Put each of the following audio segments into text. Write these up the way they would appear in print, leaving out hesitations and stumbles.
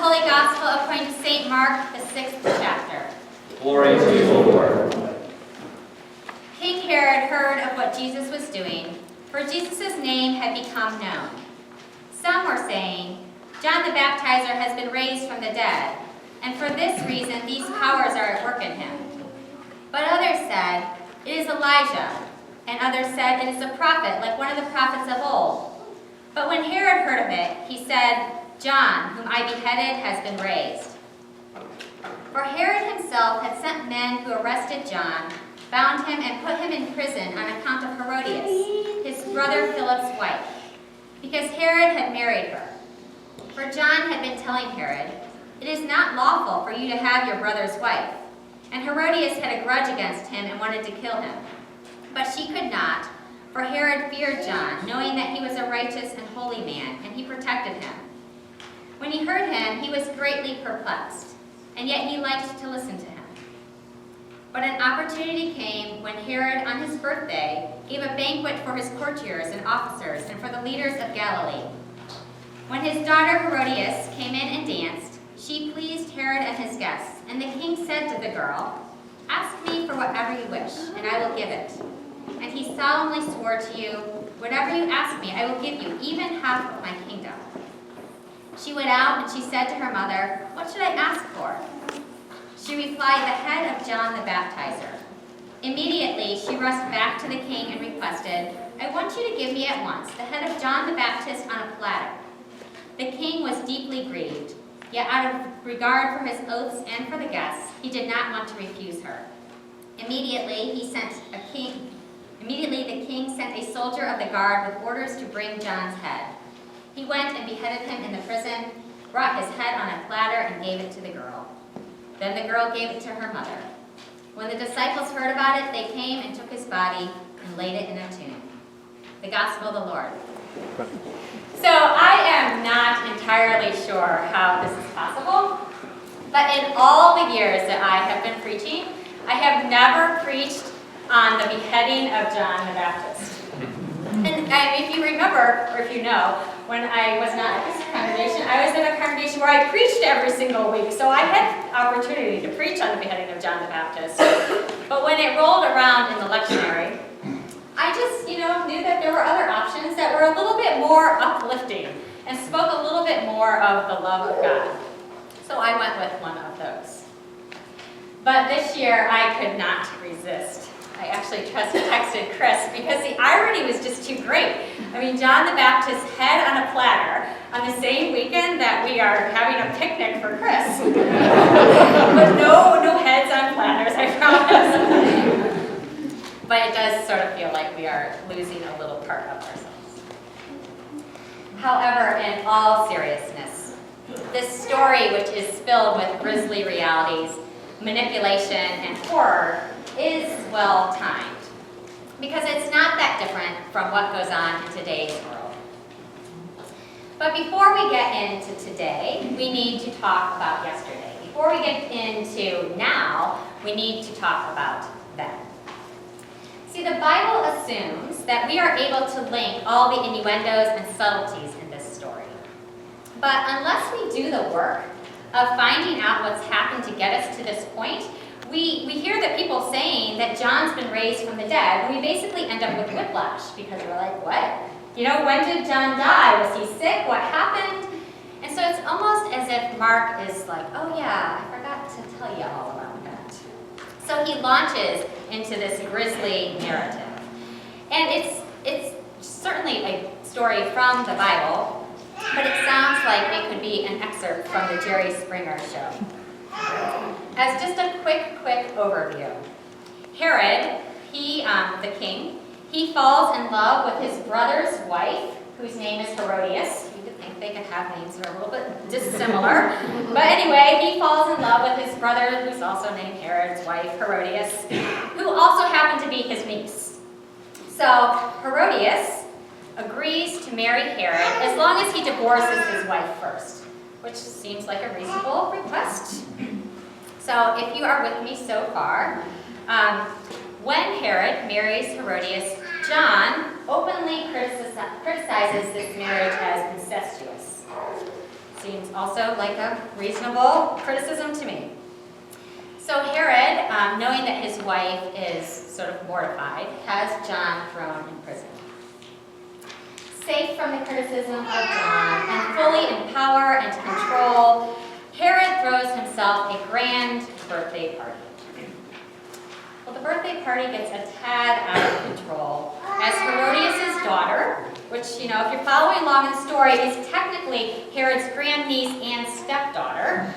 Holy Gospel according to St. Mark, the 6th chapter. Glory to you, O Lord. King Herod heard of what Jesus was doing, for Jesus' name had become known. Some were saying, John the Baptizer has been raised from the dead, and for this reason these powers are at work in him. But others said, it is Elijah, and others said, it is a prophet, like one of the prophets of old. But when Herod heard of it, he said, John, whom I beheaded, has been raised. For Herod himself had sent men who arrested John, bound him, and put him in prison on account of Herodias, his brother Philip's wife, because Herod had married her. For John had been telling Herod, it is not lawful for you to have your brother's wife. And Herodias had a grudge against him and wanted to kill him. But she could not, for Herod feared John, knowing that he was a righteous and holy man, and he protected him. When he heard him, he was greatly perplexed, and yet he liked to listen to him. But an opportunity came when Herod, on his birthday, gave a banquet for his courtiers and officers and for the leaders of Galilee. When his daughter Herodias came in and danced, she pleased Herod and his guests, and the king said to the girl, ask me for whatever you wish, and I will give it. And he solemnly swore to you, whatever you ask me, I will give you, even half of my kingdom. She went out and she said to her mother, what should I ask for? She replied, the head of John the Baptizer. Immediately she rushed back to the king and requested, I want you to give me at once the head of John the Baptist on a platter. The king was deeply grieved, yet out of regard for his oaths and for the guests, he did not want to refuse her. Immediately the king sent a soldier of the guard with orders to bring John's head. He went and beheaded him in the prison, brought his head on a platter, and gave it to the girl. Then the girl gave it to her mother. When the disciples heard about it, they came and took his body and laid it in a tomb. The Gospel of the Lord. So I am not entirely sure how this is possible, but in all the years that I have been preaching, I have never preached on the beheading of John the Baptist. And if you remember, or if you know, when I was not at this congregation, I was in a congregation where I preached every single week, so I had opportunity to preach on the beheading of John the Baptist. But when it rolled around in the lectionary, I just, knew that there were other options that were a little bit more uplifting and spoke a little bit more of the love of God. So I went with one of those. But this year, I could not resist. I actually texted Chris because the irony was just too great. I mean, John the Baptist's head on a platter on the same weekend that we are having a picnic for Chris. But no heads on platters, I promise. But it does sort of feel like we are losing a little part of ourselves. However, in all seriousness, this story, which is filled with grisly realities, manipulation, and horror, is well timed, because it's not that different from what goes on in today's world. But before we get into today, we need to talk about yesterday. Before we get into now, we need to talk about then. See, the Bible assumes that we are able to link all the innuendos and subtleties in this story. But unless we do the work of finding out what's happened to get us to this point, we hear that people saying that John's been raised from the dead, and we basically end up with whiplash, because we're like, what? When did John die? Was he sick? What happened? And so it's almost as if Mark is like, oh yeah, I forgot to tell you all about that. So he launches into this grisly narrative. And it's certainly a story from the Bible, but it sounds like it could be an excerpt from the Jerry Springer show. As just a quick overview, Herod, the king, he falls in love with his brother's wife, whose name is Herodias. You could think they could have names that are a little bit dissimilar. But anyway, he falls in love with his brother, who's also named Herod's wife, Herodias, who also happened to be his niece. So Herodias agrees to marry Herod as long as he divorces his wife first, which seems like a reasonable request. So if you are with me so far, when Herod marries Herodias, John openly criticizes this marriage as incestuous. seems also like a reasonable criticism to me. So Herod, knowing that his wife is sort of mortified, has John thrown in prison. Safe from the criticism of John and fully in power and control, Herod throws himself a grand birthday party. Well, the birthday party gets a tad out of control as Herodias' daughter, which, if you're following along in the story, is technically Herod's grandniece and stepdaughter,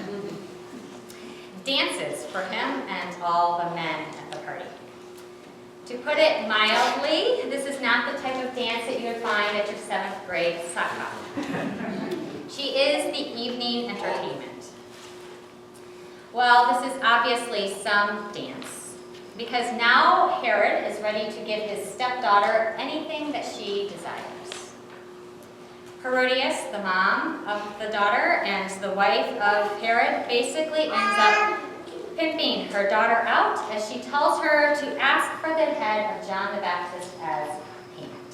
dances for him and all the men at the party. To put it mildly, this is not the type of dance that you would find at your 7th grade sock hop. She is the evening entertainment. Well, this is obviously some dance, because now Herod is ready to give his stepdaughter anything that she desires. Herodias, the mom of the daughter and the wife of Herod, basically ends up pimping her daughter out as she tells her to ask for the head of John the Baptist as payment.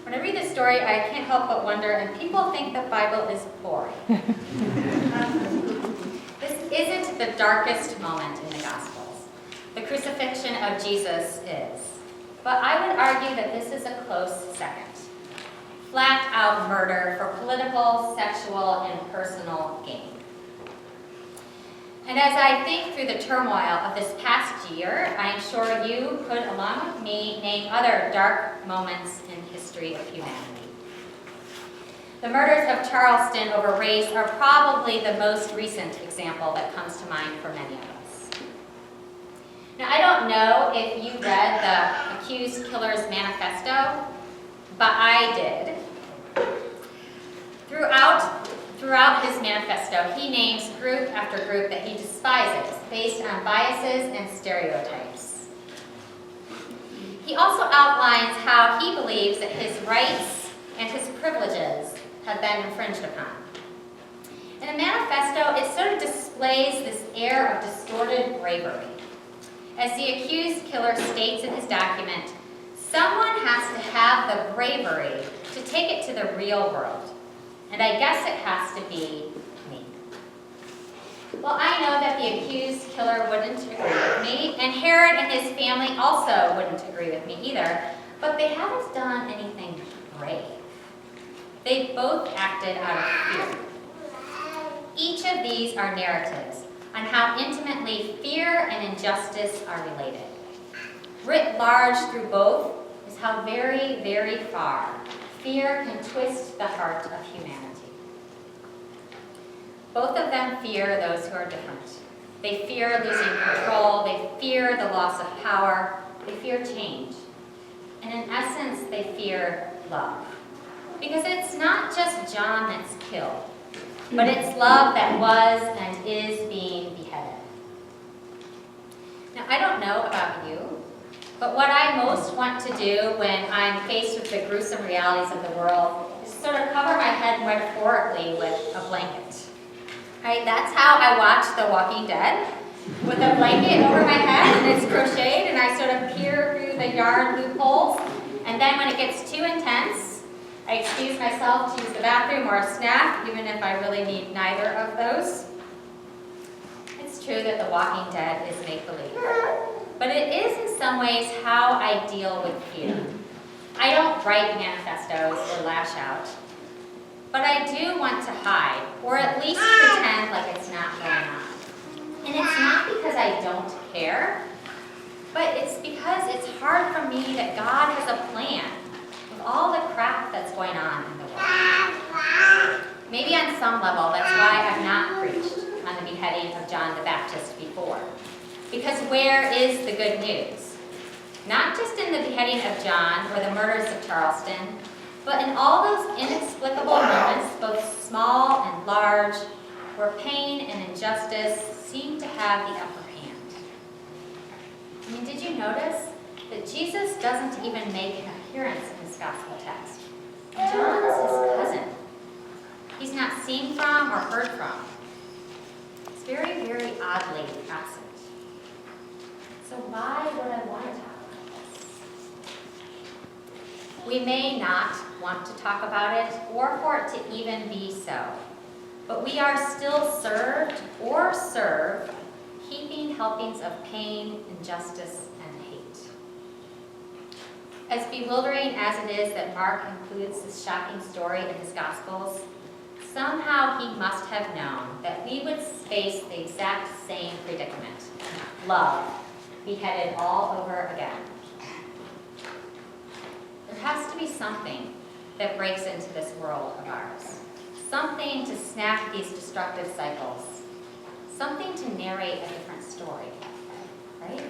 When I read this story, I can't help but wonder, and people think the Bible is boring. This isn't the darkest moment in the Gospels. The crucifixion of Jesus is. But I would argue that this is a close second. Flat out murder for political, sexual, and personal gain. And as I think through the turmoil of this past year, I am sure you could, along with me, name other dark moments in the history of humanity. The murders of Charleston over race are probably the most recent example that comes to mind for many of us. Now, I don't know if you read the accused killer's manifesto, but I did. Throughout his manifesto, he names group after group that he despises based on biases and stereotypes. He also outlines how he believes that his rights and his privileges have been infringed upon. In the manifesto, it sort of displays this air of distorted bravery. As the accused killer states in his document, someone has to have the bravery to take it to the real world. And I guess it has to be me. Well, I know that the accused killer wouldn't agree with me, and Herod and his family also wouldn't agree with me either, but they haven't done anything brave. They both acted out of fear. Each of these are narratives on how intimately fear and injustice are related. Writ large through both is how very, very far fear can twist the heart of humanity. Both of them fear those who are different. They fear losing control. They fear the loss of power. They fear change. And in essence, they fear love. Because it's not just John that's killed, but it's love that was and is being beheaded. Now, I don't know about you, but what I most want to do when I'm faced with the gruesome realities of the world is sort of cover my head metaphorically with a blanket. Right? That's how I watch The Walking Dead, with a blanket over my head and it's crocheted and I sort of peer through the yarn loopholes. And then when it gets too intense, I excuse myself to use the bathroom or a snack, even if I really need neither of those. It's true that The Walking Dead is make-believe. But it is in some ways how I deal with fear. I don't write manifestos or lash out, but I do want to hide, or at least pretend like it's not going on. And it's not because I don't care, but it's because it's hard for me that God has a plan with all the crap that's going on in the world. Maybe on some level, that's why I've not preached on the beheading of John the Baptist before. Because where is the good news? Not just in the beheading of John or the murders of Charleston, but in all those inexplicable moments, both small and large, where pain and injustice seem to have the upper hand. I mean, did you notice that Jesus doesn't even make an appearance in this gospel text? John is his cousin. He's not seen from or heard from. It's very, very oddly absent. So why would I want to talk about this? We may not want to talk about it or for it to even be so, but we are still served or serve heaping helpings of pain, injustice, and hate. As bewildering as it is that Mark includes this shocking story in his Gospels, somehow he must have known that we would face the exact same predicament: love, beheaded all over again. There has to be something that breaks into this world of ours, something to snap these destructive cycles, something to narrate a different story, right?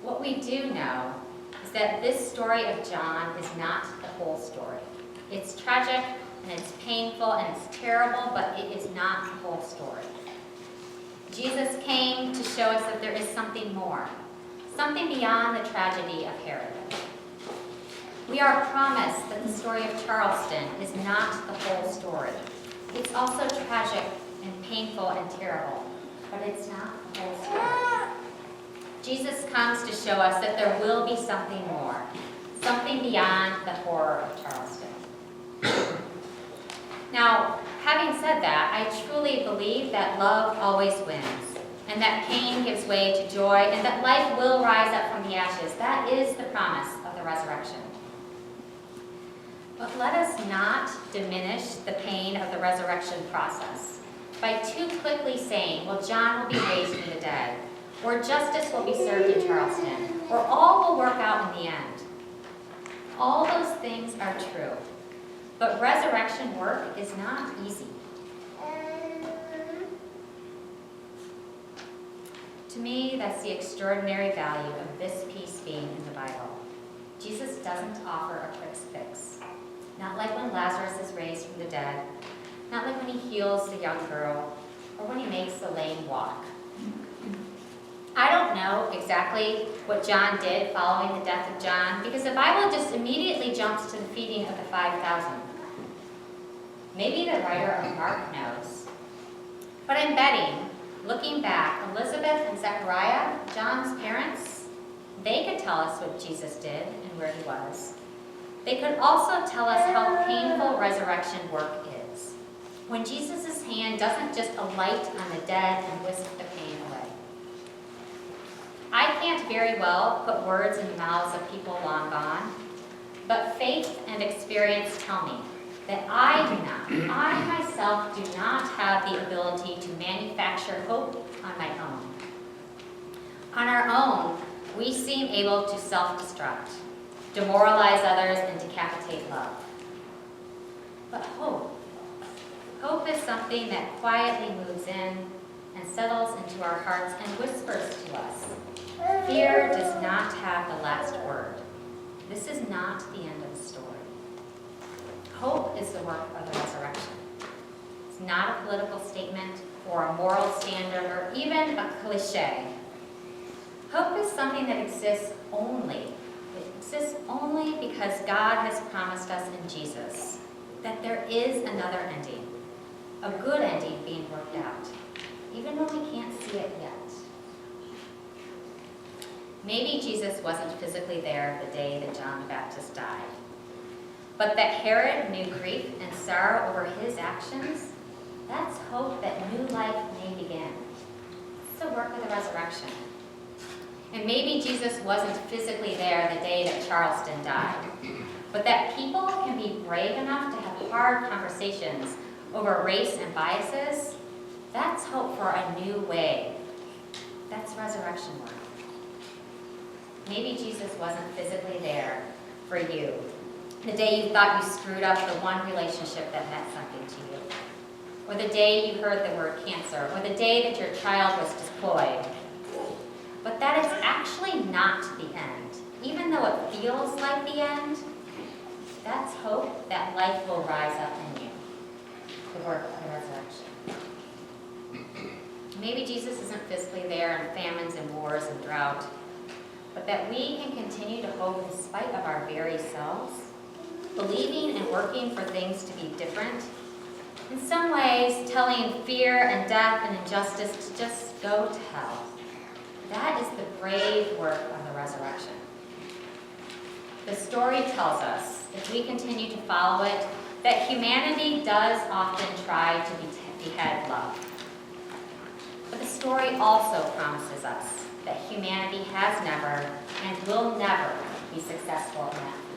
What we do know is that this story of John is not the whole story. It's tragic, and it's painful, and it's terrible, but it is not the whole story. Jesus came to show us that there is something more, something beyond the tragedy of Herod. We are promised that the story of Charleston is not the whole story. It's also tragic and painful and terrible, but it's not the whole story. Jesus comes to show us that there will be something more, something beyond the horror of Charleston. Now, having said that, I truly believe that love always wins, and that pain gives way to joy, and that life will rise up from the ashes. That is the promise of the resurrection. But let us not diminish the pain of the resurrection process by too quickly saying, well, John will be raised from the dead, or justice will be served in Charleston, or all will work out in the end. All those things are true, but resurrection work is not easy. To me, that's the extraordinary value of this piece being in the Bible. Jesus doesn't offer a quick fix. Not like when Lazarus is raised from the dead, not like when he heals the young girl, or when he makes the lame walk. I don't know exactly what John did following the death of John, because the Bible just immediately jumps to the feeding of the 5,000. Maybe the writer of Mark knows. But I'm betting, looking back, Elizabeth and Zechariah, John's parents, they could tell us what Jesus did and where he was. They could also tell us how painful resurrection work is, when Jesus' hand doesn't just alight on the dead and whisk the pain away. I can't very well put words in the mouths of people long gone, but faith and experience tell me that I myself do not have the ability to manufacture hope on my own. On our own, we seem able to self-destruct, demoralize others, and decapitate love. But hope is something that quietly moves in and settles into our hearts and whispers to us. Fear does not have the last word. This is not the end of the story. Hope is the work of the resurrection. It's not a political statement or a moral standard or even a cliche. Hope is something that exists only. It exists only because God has promised us in Jesus that there is another ending, a good ending being worked out, even though we can't see it yet. Maybe Jesus wasn't physically there the day that John the Baptist died, but that Herod knew grief and sorrow over his actions, that's hope that new life may begin. It's the work of the resurrection. And maybe Jesus wasn't physically there the day that Charleston died, but that people can be brave enough to have hard conversations over race and biases, that's hope for a new way. That's resurrection work. Maybe Jesus wasn't physically there for you the day you thought you screwed up the one relationship that meant something to you, or the day you heard the word cancer, or the day that your child was deployed. But that is actually not the end. Even though it feels like the end, that's hope that life will rise up in you, the work of the resurrection. Maybe Jesus isn't physically there in famines and wars and drought, but that we can continue to hope in spite of our very selves, believing and working for things to be different, in some ways telling fear and death and injustice to just go to hell. That is the brave work of the resurrection. The story tells us, if we continue to follow it, that humanity does often try to behead love. But the story also promises us that humanity has never and will never be successful in that.